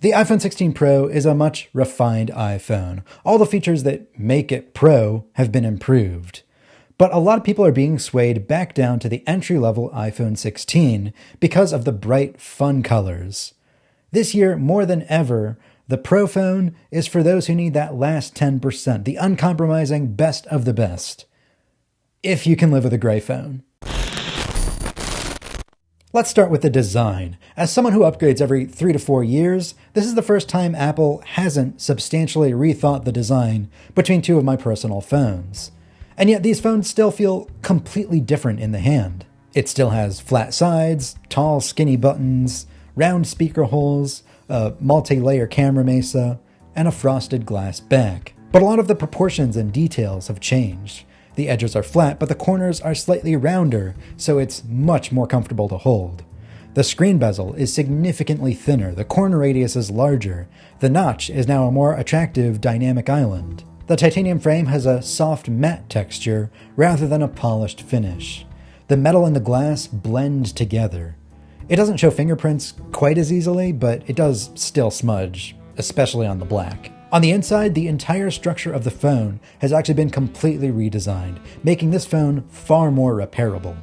The iPhone 16 Pro is a much refined iPhone. All the features that make it Pro have been improved. But a lot of people are being swayed back down to the entry-level iPhone 16 because of the bright, fun colors. This year, more than ever, the Pro phone is for those who need that last 10%, the uncompromising best of the best. If you can live with a gray phone. Let's start with the design. As someone who upgrades every 3 to 4 years, this is the first time Apple hasn't substantially rethought the design between two of my personal phones. And yet these phones still feel completely different in the hand. It still has flat sides, tall skinny buttons, round speaker holes, a multi-layer camera mesa, and a frosted glass back. But a lot of the proportions and details have changed. The edges are flat, but the corners are slightly rounder, so it's much more comfortable to hold. The screen bezel is significantly thinner, the corner radius is larger, the notch is now a more attractive dynamic island. The titanium frame has a soft matte texture rather than a polished finish. The metal and the glass blend together. It doesn't show fingerprints quite as easily, but it does still smudge, especially on the black. On the inside, the entire structure of the phone has actually been completely redesigned, making this phone far more repairable.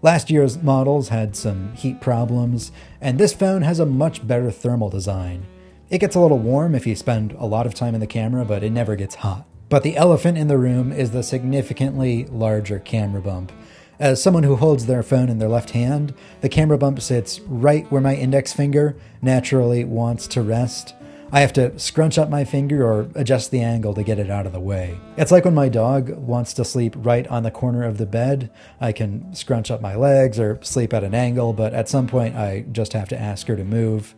Last year's models had some heat problems, and this phone has a much better thermal design. It gets a little warm if you spend a lot of time in the camera, but it never gets hot. But the elephant in the room is the significantly larger camera bump. As someone who holds their phone in their left hand, the camera bump sits right where my index finger naturally wants to rest. I have to scrunch up my finger or adjust the angle to get it out of the way. It's like when my dog wants to sleep right on the corner of the bed. I can scrunch up my legs or sleep at an angle, but at some point I just have to ask her to move.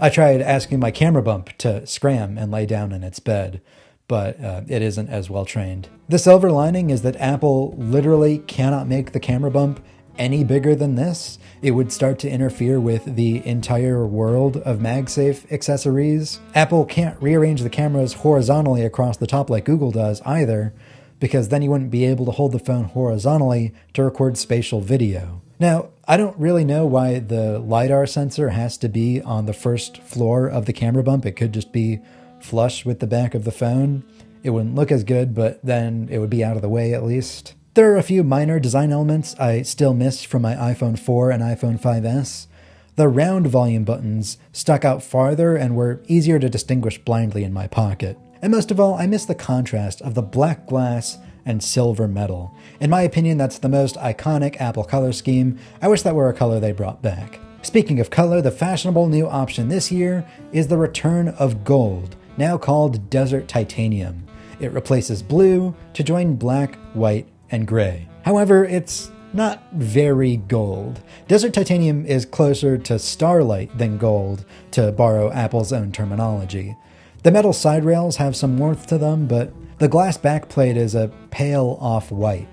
I tried asking my camera bump to scram and lay down in its bed, but it isn't as well trained. The silver lining is that Apple literally cannot make the camera bump any bigger than this. It would start to interfere with the entire world of MagSafe accessories. Apple can't rearrange the cameras horizontally across the top like Google does either, because then you wouldn't be able to hold the phone horizontally to record spatial video. Now, I don't really know why the LiDAR sensor has to be on the first floor of the camera bump. It could just be flush with the back of the phone. It wouldn't look as good, but then it would be out of the way at least. There are a few minor design elements I still missed from my iPhone 4 and iPhone 5S. The round volume buttons stuck out farther and were easier to distinguish blindly in my pocket. And most of all, I miss the contrast of the black glass and silver metal. In my opinion, that's the most iconic Apple color scheme. I wish that were a color they brought back. Speaking of color, the fashionable new option this year is the return of gold, now called Desert Titanium. It replaces blue to join black, white, and gray. However, it's not very gold. Desert Titanium is closer to starlight than gold, to borrow Apple's own terminology. The metal side rails have some warmth to them, but the glass backplate is a pale off-white.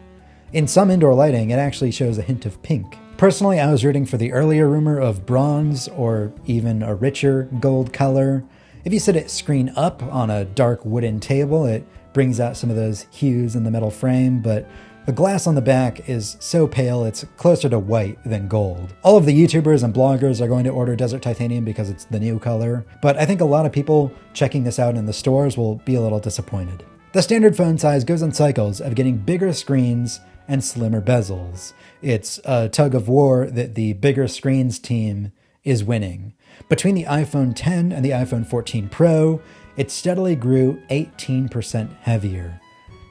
In some indoor lighting, it actually shows a hint of pink. Personally, I was rooting for the earlier rumor of bronze or even a richer gold color. If you sit it screen up on a dark wooden table, it brings out some of those hues in the metal frame, but the glass on the back is so pale it's closer to white than gold. All of the YouTubers and bloggers are going to order Desert Titanium because it's the new color, but I think a lot of people checking this out in the stores will be a little disappointed. The standard phone size goes in cycles of getting bigger screens and slimmer bezels. It's a tug of war that the bigger screens team is winning. Between the iPhone X and the iPhone 14 Pro, it steadily grew 18% heavier.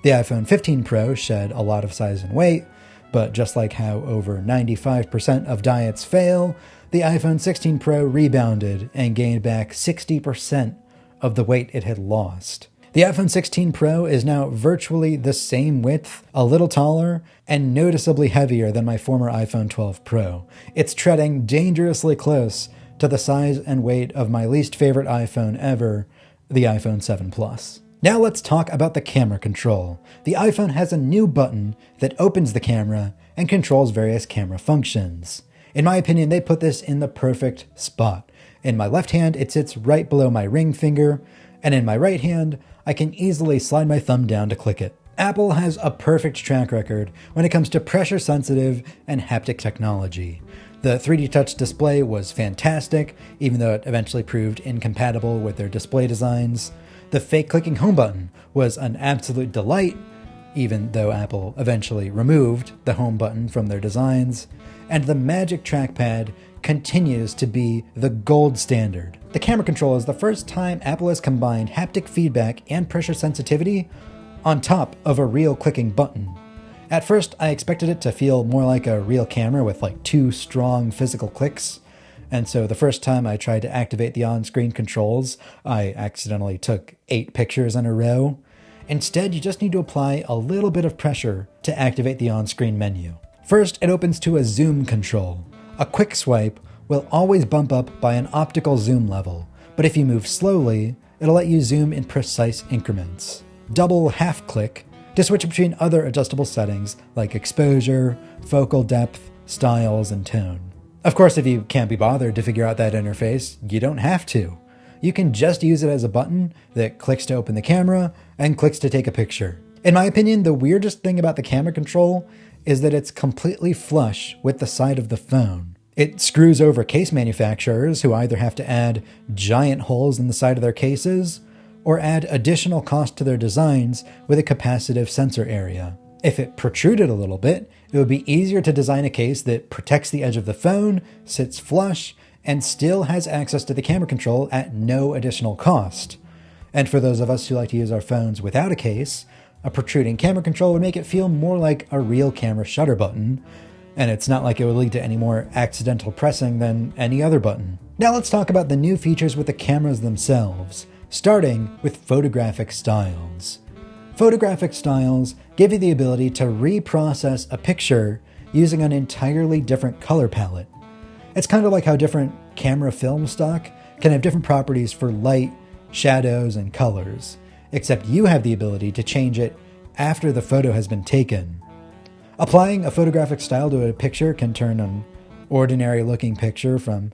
The iPhone 15 Pro shed a lot of size and weight, but just like how over 95% of diets fail, the iPhone 16 Pro rebounded and gained back 60% of the weight it had lost. The iPhone 16 Pro is now virtually the same width, a little taller, and noticeably heavier than my former iPhone 12 Pro. It's treading dangerously close to the size and weight of my least favorite iPhone ever, the iPhone 7 Plus. Now let's talk about the camera control. The iPhone has a new button that opens the camera and controls various camera functions. In my opinion, they put this in the perfect spot. In my left hand, it sits right below my ring finger, and in my right hand, I can easily slide my thumb down to click it. Apple has a perfect track record when it comes to pressure-sensitive and haptic technology. The 3D Touch display was fantastic, even though it eventually proved incompatible with their display designs. The fake clicking home button was an absolute delight, even though Apple eventually removed the home button from their designs. And the Magic Trackpad continues to be the gold standard. The camera control is the first time Apple has combined haptic feedback and pressure sensitivity on top of a real clicking button. At first, I expected it to feel more like a real camera with like 2 strong physical clicks. And so the first time I tried to activate the on-screen controls, I accidentally took 8 pictures in a row. Instead, you just need to apply a little bit of pressure to activate the on-screen menu. First, it opens to a zoom control. A quick swipe will always bump up by an optical zoom level, but if you move slowly, it'll let you zoom in precise increments. Double half click to switch between other adjustable settings like exposure, focal depth, styles, and tone. Of course, if you can't be bothered to figure out that interface, you don't have to. You can just use it as a button that clicks to open the camera and clicks to take a picture. In my opinion, the weirdest thing about the camera control is that it's completely flush with the side of the phone. It screws over case manufacturers who either have to add giant holes in the side of their cases or add additional cost to their designs with a capacitive sensor area. If it protruded a little bit, it would be easier to design a case that protects the edge of the phone, sits flush, and still has access to the camera control at no additional cost. And for those of us who like to use our phones without a case, a protruding camera control would make it feel more like a real camera shutter button, and it's not like it would lead to any more accidental pressing than any other button. Now let's talk about the new features with the cameras themselves, starting with photographic styles. Photographic styles give you the ability to reprocess a picture using an entirely different color palette. It's kind of like how different camera film stock can have different properties for light, shadows, and colors, except you have the ability to change it after the photo has been taken. Applying a photographic style to a picture can turn an ordinary looking picture from,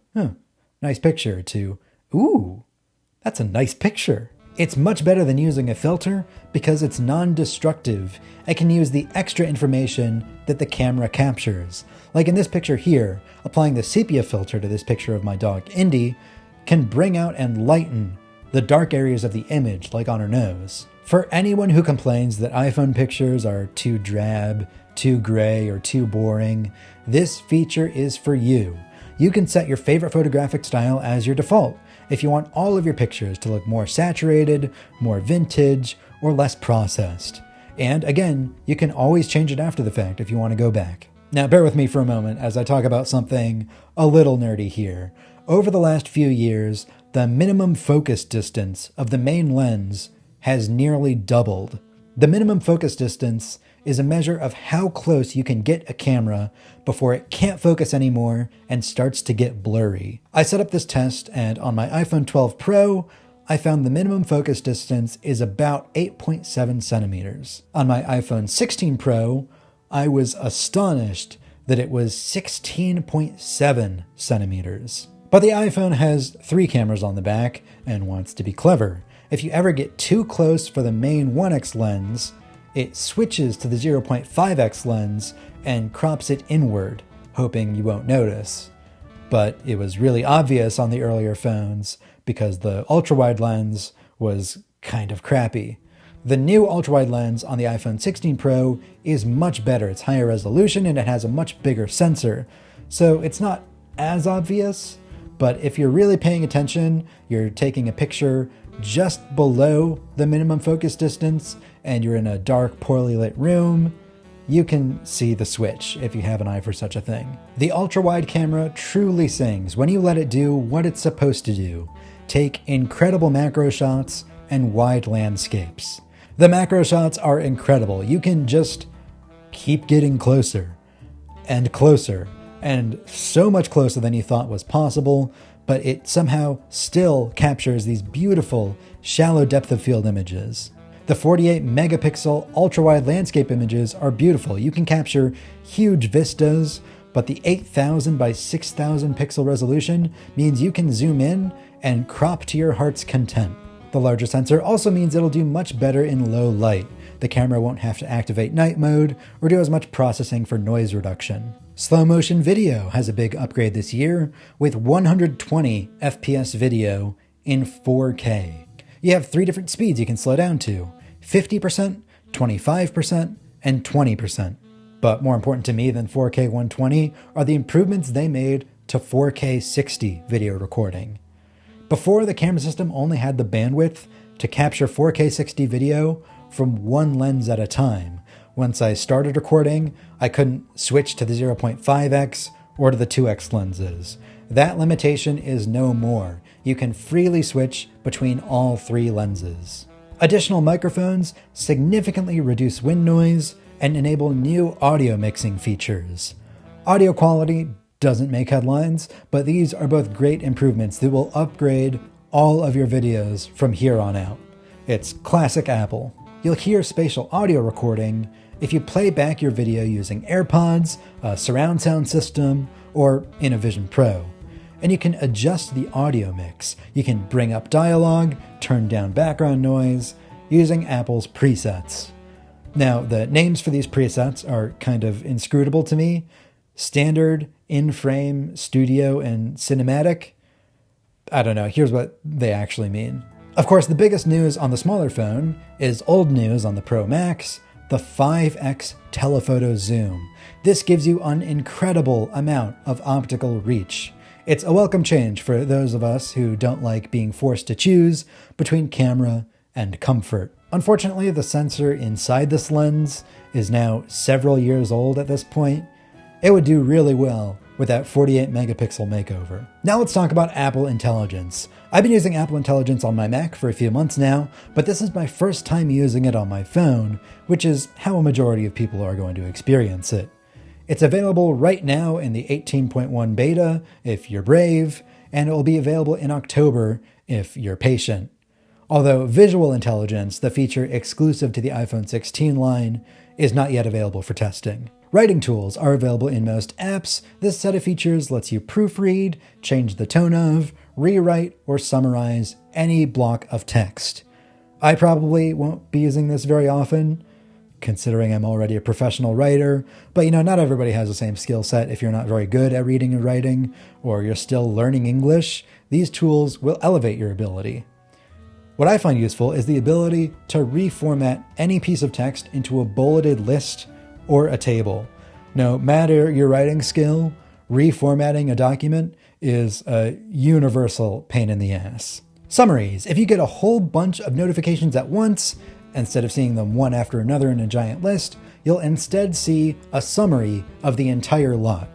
nice picture, to, ooh, that's a nice picture. It's much better than using a filter because it's non-destructive and can use the extra information that the camera captures. Like in this picture here, applying the sepia filter to this picture of my dog Indy can bring out and lighten the dark areas of the image, like on her nose. For anyone who complains that iPhone pictures are too drab, too gray, or too boring, this feature is for you. You can set your favorite photographic style as your default if you want all of your pictures to look more saturated, more vintage, or less processed. And again, you can always change it after the fact if you want to go back. Now bear with me for a moment as I talk about something a little nerdy here. Over the last few years, the minimum focus distance of the main lens has nearly doubled. The minimum focus distance is a measure of how close you can get a camera before it can't focus anymore and starts to get blurry. I set up this test, and on my iPhone 12 Pro, I found the minimum focus distance is about 8.7 centimeters. On my iPhone 16 Pro, I was astonished that it was 16.7 centimeters. But the iPhone has 3 cameras on the back and wants to be clever. If you ever get too close for the main 1x lens, it switches to the 0.5x lens and crops it inward, hoping you won't notice. But it was really obvious on the earlier phones because the ultra-wide lens was kind of crappy. The new ultra-wide lens on the iPhone 16 Pro is much better. It's higher resolution and it has a much bigger sensor. So it's not as obvious, but if you're really paying attention, you're taking a picture just below the minimum focus distance and you're in a dark, poorly lit room, you can see the switch if you have an eye for such a thing. The ultra-wide camera truly sings when you let it do what it's supposed to do. Take incredible macro shots and wide landscapes. The macro shots are incredible. You can just keep getting closer and closer, and so much closer than you thought was possible, but it somehow still captures these beautiful, shallow depth of field images. The 48 megapixel ultra-wide landscape images are beautiful. You can capture huge vistas, but the 8,000 by 6,000 pixel resolution means you can zoom in and crop to your heart's content. The larger sensor also means it'll do much better in low light. The camera won't have to activate night mode or do as much processing for noise reduction. Slow motion video has a big upgrade this year with 120 FPS video in 4K. You have 3 different speeds you can slow down to: 50%, 25%, and 20%. But more important to me than 4K 120 are the improvements they made to 4K 60 video recording. Before, the camera system only had the bandwidth to capture 4K 60 video from one lens at a time. Once I started recording, I couldn't switch to the 0.5x or to the 2x lenses. That limitation is no more. You can freely switch between all 3 lenses. Additional microphones significantly reduce wind noise and enable new audio mixing features. Audio quality doesn't make headlines, but these are both great improvements that will upgrade all of your videos from here on out. It's classic Apple. You'll hear spatial audio recording if you play back your video using AirPods, a surround sound system, or InnoVision Pro. And you can adjust the audio mix. You can bring up dialogue, turn down background noise, using Apple's presets. Now, the names for these presets are kind of inscrutable to me. Standard, in-frame, studio, and cinematic. I don't know, here's what they actually mean. Of course, the biggest news on the smaller phone is old news on the Pro Max, the 5x telephoto zoom. This gives you an incredible amount of optical reach. It's a welcome change for those of us who don't like being forced to choose between camera and comfort. Unfortunately, the sensor inside this lens is now several years old at this point. It would do really well with that 48 megapixel makeover. Now let's talk about Apple Intelligence. I've been using Apple Intelligence on my Mac for a few months now, but this is my first time using it on my phone, which is how a majority of people are going to experience it. It's available right now in the 18.1 beta if you're brave, and it will be available in October if you're patient. Although Visual Intelligence, the feature exclusive to the iPhone 16 line, is not yet available for testing. Writing tools are available in most apps. This set of features lets you proofread, change the tone of, rewrite, or summarize any block of text. I probably won't be using this very often, considering I'm already a professional writer, but not everybody has the same skill set. If you're not very good at reading and writing, or you're still learning English, these tools will elevate your ability. What I find useful is the ability to reformat any piece of text into a bulleted list or a table. No matter your writing skill, reformatting a document is a universal pain in the ass. Summaries. If you get a whole bunch of notifications at once, instead of seeing them one after another in a giant list, you'll instead see a summary of the entire lot.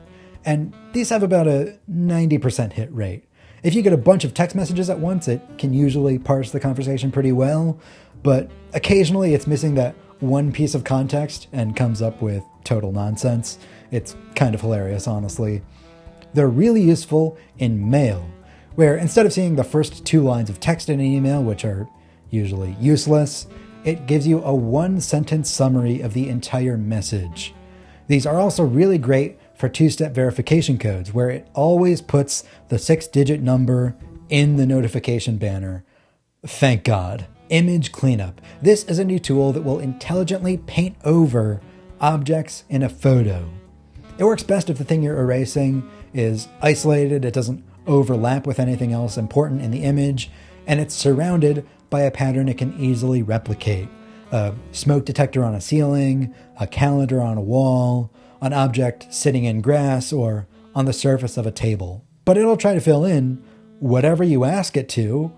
And these have about a 90% hit rate. If you get a bunch of text messages at once, it can usually parse the conversation pretty well, but occasionally it's missing that one piece of context and comes up with total nonsense. It's kind of hilarious, honestly. They're really useful in mail, where instead of seeing the first 2 lines of text in an email, which are usually useless, it gives you a 1-sentence summary of the entire message. These are also really great for 2-step verification codes, where it always puts the 6-digit number in the notification banner. Thank God. Image cleanup. This is a new tool that will intelligently paint over objects in a photo. It works best if the thing you're erasing is isolated, it doesn't overlap with anything else important in the image, and it's surrounded by a pattern it can easily replicate. A smoke detector on a ceiling, a calendar on a wall, an object sitting in grass, or on the surface of a table. But it'll try to fill in whatever you ask it to.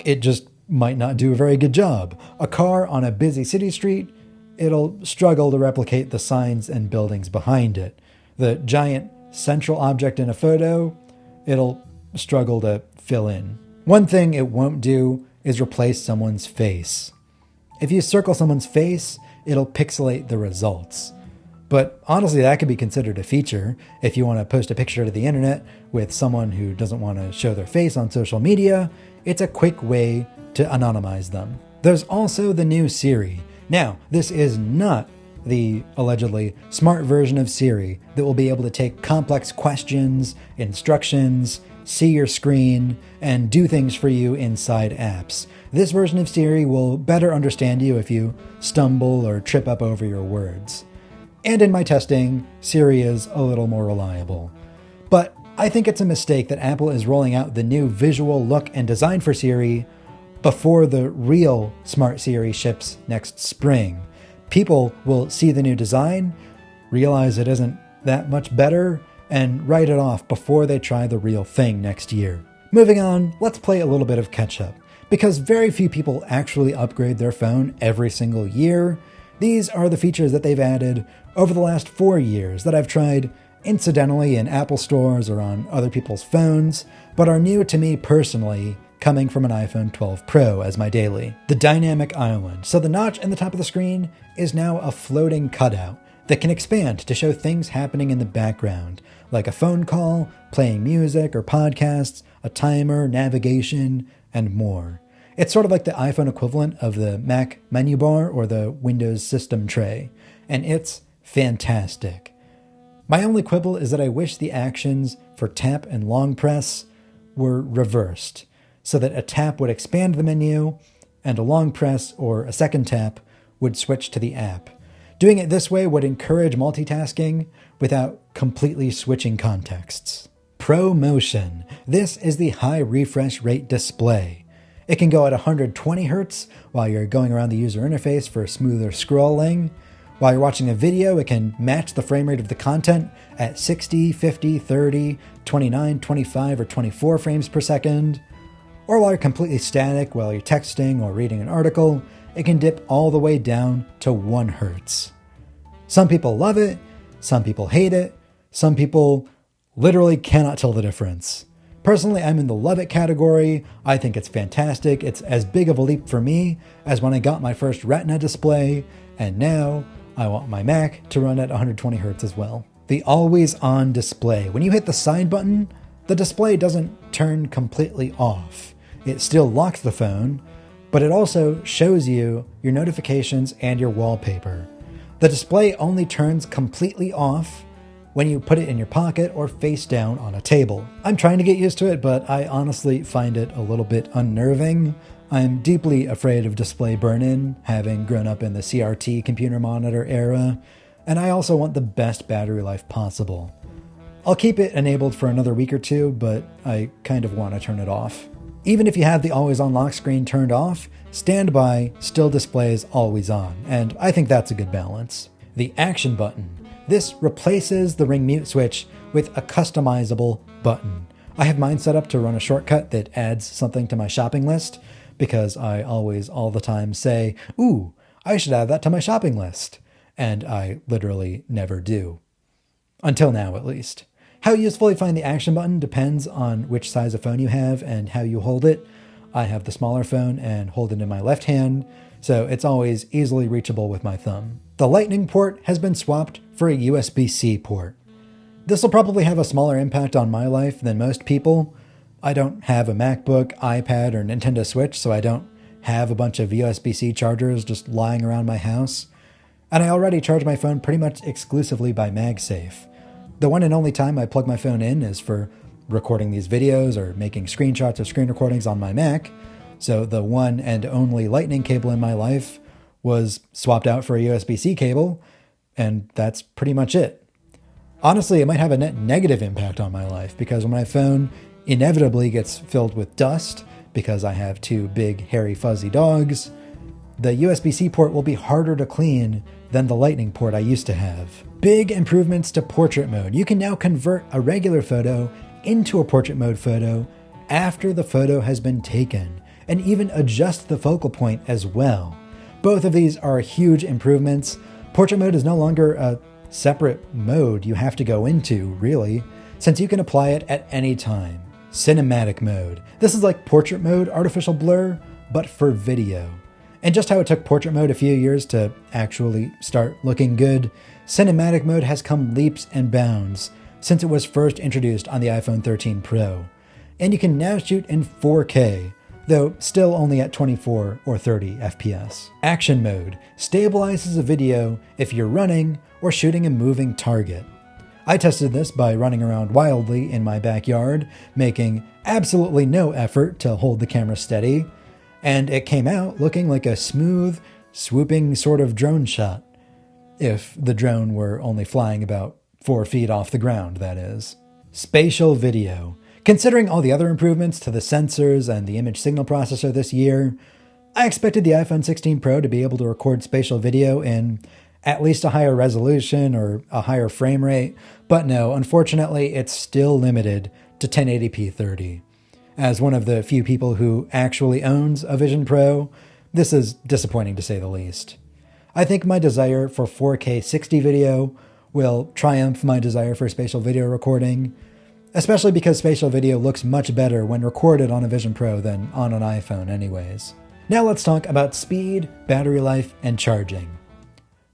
It just might not do a very good job. A car on a busy city street, it'll struggle to replicate the signs and buildings behind it. The giant central object in a photo, it'll struggle to fill in. One thing it won't do is replace someone's face. If you circle someone's face, it'll pixelate the results. But honestly, that could be considered a feature. If you want to post a picture to the internet with someone who doesn't want to show their face on social media, it's a quick way to anonymize them. There's also the new Siri. Now, this is not the allegedly smart version of Siri that will be able to take complex questions, instructions, see your screen, and do things for you inside apps. This version of Siri will better understand you if you stumble or trip up over your words. And in my testing, Siri is a little more reliable. But I think it's a mistake that Apple is rolling out the new visual look and design for Siri before the real Smart Siri ships next spring. People will see the new design, realize it isn't that much better, and write it off before they try the real thing next year. Moving on, let's play a little bit of catch-up. Because very few people actually upgrade their phone every single year, these are the features that they've added over the last 4 years that I've tried incidentally in Apple stores or on other people's phones, but are new to me personally, coming from an iPhone 12 Pro as my daily. The dynamic island. So the notch in the top of the screen is now a floating cutout that can expand to show things happening in the background, like a phone call, playing music or podcasts, a timer, navigation, and more. It's sort of like the iPhone equivalent of the Mac menu bar or the Windows system tray, and it's fantastic. My only quibble is that I wish the actions for tap and long press were reversed, so that a tap would expand the menu and a long press or a second tap would switch to the app. Doing it this way would encourage multitasking without completely switching contexts. ProMotion. This is the high refresh rate display. It can go at 120 Hz while you're going around the user interface for smoother scrolling. While you're watching a video, it can match the frame rate of the content at 60, 50, 30, 29, 25, or 24 frames per second. Or while you're completely static while you're texting or reading an article, it can dip all the way down to 1 Hz. Some people love it, some people hate it, some people literally cannot tell the difference. Personally, I'm in the love it category. I think it's fantastic. It's as big of a leap for me as when I got my first Retina display, and now I want my Mac to run at 120 Hz as well. The always on display. When you hit the side button, the display doesn't turn completely off. It still locks the phone, but it also shows you your notifications and your wallpaper. The display only turns completely off when you put it in your pocket or face down on a table. I'm trying to get used to it, but I honestly find it a little bit unnerving. I'm deeply afraid of display burn-in, having grown up in the CRT computer monitor era, and I also want the best battery life possible. I'll keep it enabled for another week or two, but I kind of want to turn it off. Even if you have the always-on lock screen turned off, Standby still displays always on, and I think that's a good balance. The action button. This replaces the ring mute switch with a customizable button. I have mine set up to run a shortcut that adds something to my shopping list, because I always all the time say, ooh, I should add that to my shopping list. And I literally never do. Until now, at least. How useful you find the action button depends on which size of phone you have and how you hold it. I have the smaller phone and hold it in my left hand, so it's always easily reachable with my thumb. The Lightning port has been swapped for a USB-C port. This will probably have a smaller impact on my life than most people. I don't have a MacBook, iPad, or Nintendo Switch, so I don't have a bunch of USB-C chargers just lying around my house. And I already charge my phone pretty much exclusively by MagSafe. The one and only time I plug my phone in is for recording these videos or making screenshots of screen recordings on my Mac, so the one and only Lightning cable in my life was swapped out for a USB-C cable, and that's pretty much it. Honestly, it might have a net negative impact on my life, because when my phone inevitably gets filled with dust, because I have 2 big, hairy, fuzzy dogs, the USB-C port will be harder to clean than the Lightning port I used to have. Big improvements to portrait mode. You can now convert a regular photo into a portrait mode photo after the photo has been taken, and even adjust the focal point as well. Both of these are huge improvements. Portrait mode is no longer a separate mode you have to go into, really, since you can apply it at any time. Cinematic mode. This is like portrait mode artificial blur, but for video. And just how it took portrait mode a few years to actually start looking good, cinematic mode has come leaps and bounds since it was first introduced on the iPhone 13 Pro. And you can now shoot in 4K, though still only at 24 or 30 FPS. Action mode stabilizes a video if you're running or shooting a moving target. I tested this by running around wildly in my backyard, making absolutely no effort to hold the camera steady, and it came out looking like a smooth, swooping sort of drone shot. If the drone were only flying about 4 feet off the ground, that is. Spatial video. Considering all the other improvements to the sensors and the image signal processor this year, I expected the iPhone 16 Pro to be able to record spatial video in at least a higher resolution or a higher frame rate, but no, unfortunately, it's still limited to 1080p 30. As one of the few people who actually owns a Vision Pro, this is disappointing to say the least. I think my desire for 4K 60 video will triumph my desire for spatial video recording, especially because spatial video looks much better when recorded on a Vision Pro than on an iPhone anyways. Now let's talk about speed, battery life, and charging.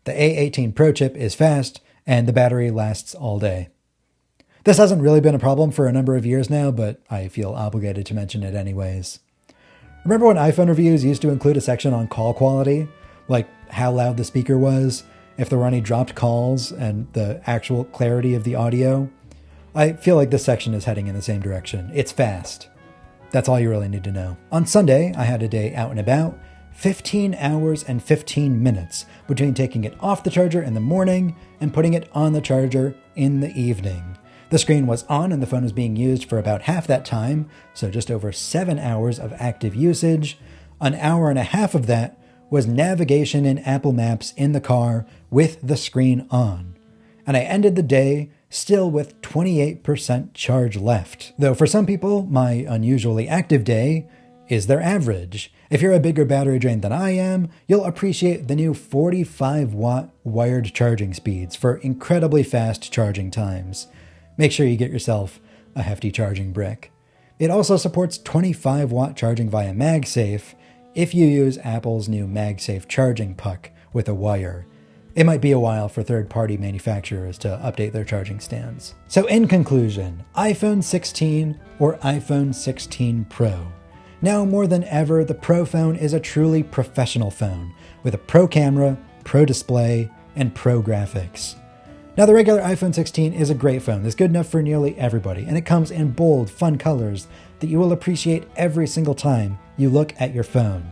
The A18 Pro chip is fast, and the battery lasts all day. This hasn't really been a problem for a number of years now, but I feel obligated to mention it anyways. Remember when iPhone reviews used to include a section on call quality? Like how loud the speaker was, if there were any dropped calls, and the actual clarity of the audio? I feel like this section is heading in the same direction. It's fast. That's all you really need to know. On Sunday, I had a day out and about, 15 hours and 15 minutes between taking it off the charger in the morning and putting it on the charger in the evening. The screen was on and the phone was being used for about half that time, so just over 7 hours of active usage. An hour and a half of that was navigation in Apple Maps in the car with the screen on. And I ended the day still with 28% charge left. Though for some people, my unusually active day is their average. If you're a bigger battery drain than I am, you'll appreciate the new 45-watt wired charging speeds for incredibly fast charging times. Make sure you get yourself a hefty charging brick. It also supports 25-watt charging via MagSafe if you use Apple's new MagSafe charging puck with a wire. It might be a while for third-party manufacturers to update their charging stands. So in conclusion, iPhone 16 or iPhone 16 Pro. Now more than ever, the Pro phone is a truly professional phone with a pro camera, pro display, and pro graphics. Now the regular iPhone 16 is a great phone that's good enough for nearly everybody, and it comes in bold, fun colors that you will appreciate every single time you look at your phone.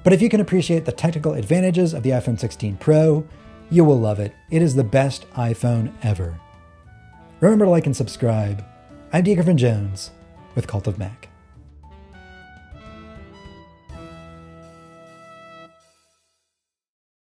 But if you can appreciate the technical advantages of the iPhone 16 Pro, you will love it. It is the best iPhone ever. Remember to like and subscribe. I'm Griffin Jones with Cult of Mac.